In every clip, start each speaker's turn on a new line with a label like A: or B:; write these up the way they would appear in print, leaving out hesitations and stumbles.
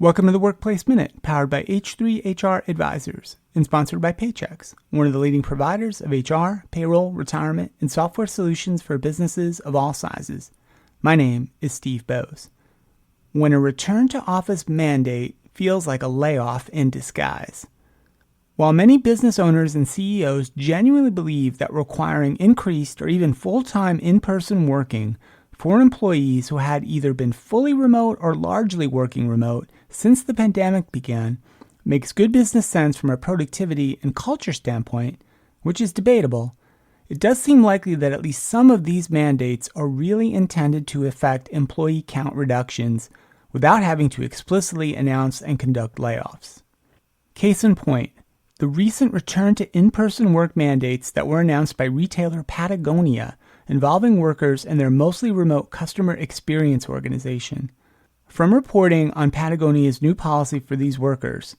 A: Welcome to the Workplace Minute, powered by H3HR Advisors and sponsored by Paychex, one of the leading providers of HR, payroll, retirement, and software solutions for businesses of all sizes. My name is Steve Boese. When a return-to-office mandate feels like a layoff in disguise. While many business owners and CEOs genuinely believe that requiring increased or even full-time in-person working for employees who had either been fully remote or largely working remote since the pandemic began makes good business sense from a productivity and culture standpoint, which is debatable, it does seem likely that at least some of these mandates are really intended to affect employee count reductions without having to explicitly announce and conduct layoffs. Case in point, the recent return to in-person work mandates that were announced by retailer Patagonia involving workers and their mostly remote customer experience organization. From reporting on Patagonia's new policy for these workers,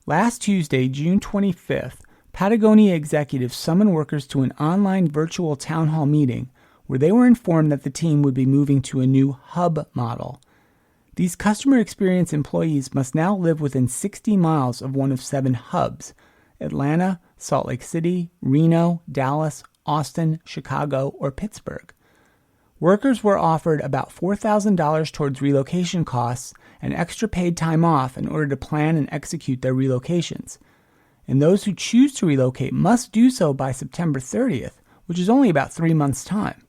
A: last Tuesday, June 25th, Patagonia executives summoned workers to an online virtual town hall meeting where they were informed that the team would be moving to a new hub model. These customer experience employees must now live within 60 miles of one of 7 hubs: Atlanta, Salt Lake City, Reno, Dallas, Austin, Chicago, or Pittsburgh. Workers were offered about $4,000 towards relocation costs and extra paid time off in order to plan and execute their relocations. And those who choose to relocate must do so by September 30th, which is only about 3 months' time.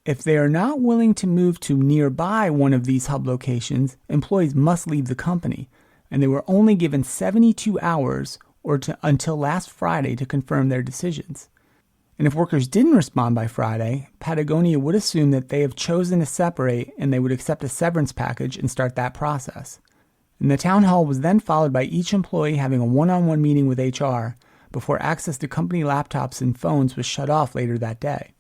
A: If they are not willing to move to nearby one of these hub locations, employees must leave the company, and they were only given 72 hours until last Friday to confirm their decisions. And if workers didn't respond by Friday, Patagonia would assume that they have chosen to separate and they would accept a severance package and start that process. And the town hall was then followed by each employee having a one-on-one meeting with HR before access to company laptops and phones was shut off later that day.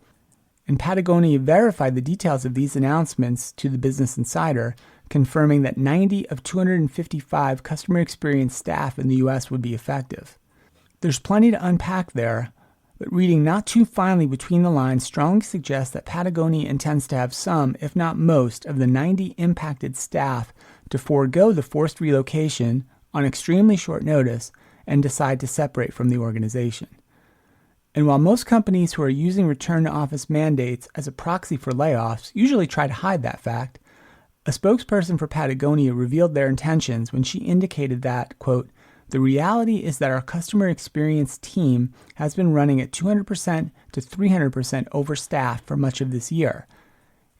A: And Patagonia verified the details of these announcements to the Business Insider, confirming that 90 of 255 customer experience staff in the U.S. would be effective. There's plenty to unpack there, but reading not too finely between the lines strongly suggests that Patagonia intends to have some, if not most, of the 90 impacted staff to forego the forced relocation on extremely short notice and decide to separate from the organization. And while most companies who are using return-to-office mandates as a proxy for layoffs usually try to hide that fact, a spokesperson for Patagonia revealed their intentions when she indicated that, quote, "The reality is that our customer experience team has been running at 200% to 300% overstaffed for much of this year."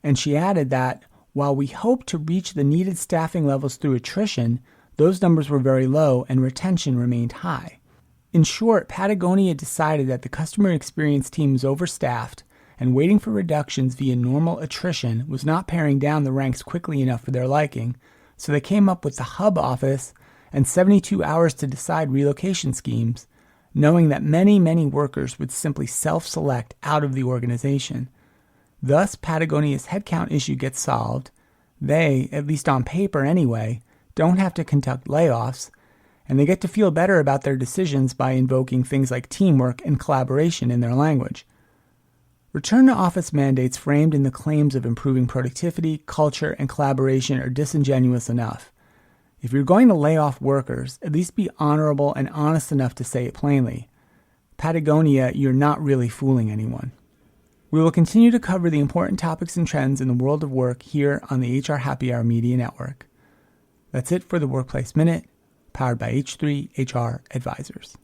A: And she added that, while we hope to reach the needed staffing levels through attrition, those numbers were very low and retention remained high. In short, Patagonia decided that the customer experience team was overstaffed, and waiting for reductions via normal attrition was not paring down the ranks quickly enough for their liking, so they came up with the hub office and 72 hours to decide relocation schemes, knowing that many workers would simply self-select out of the organization. Thus, Patagonia's headcount issue gets solved. They, at least on paper anyway, don't have to conduct layoffs, and they get to feel better about their decisions by invoking things like teamwork and collaboration in their language. Return-to-office mandates framed in the claims of improving productivity, culture, and collaboration are disingenuous enough. If you're going to lay off workers, at least be honorable and honest enough to say it plainly. Patagonia, you're not really fooling anyone. We will continue to cover the important topics and trends in the world of work here on the HR Happy Hour Media Network. That's it for the Workplace Minute, powered by H3HR Advisors.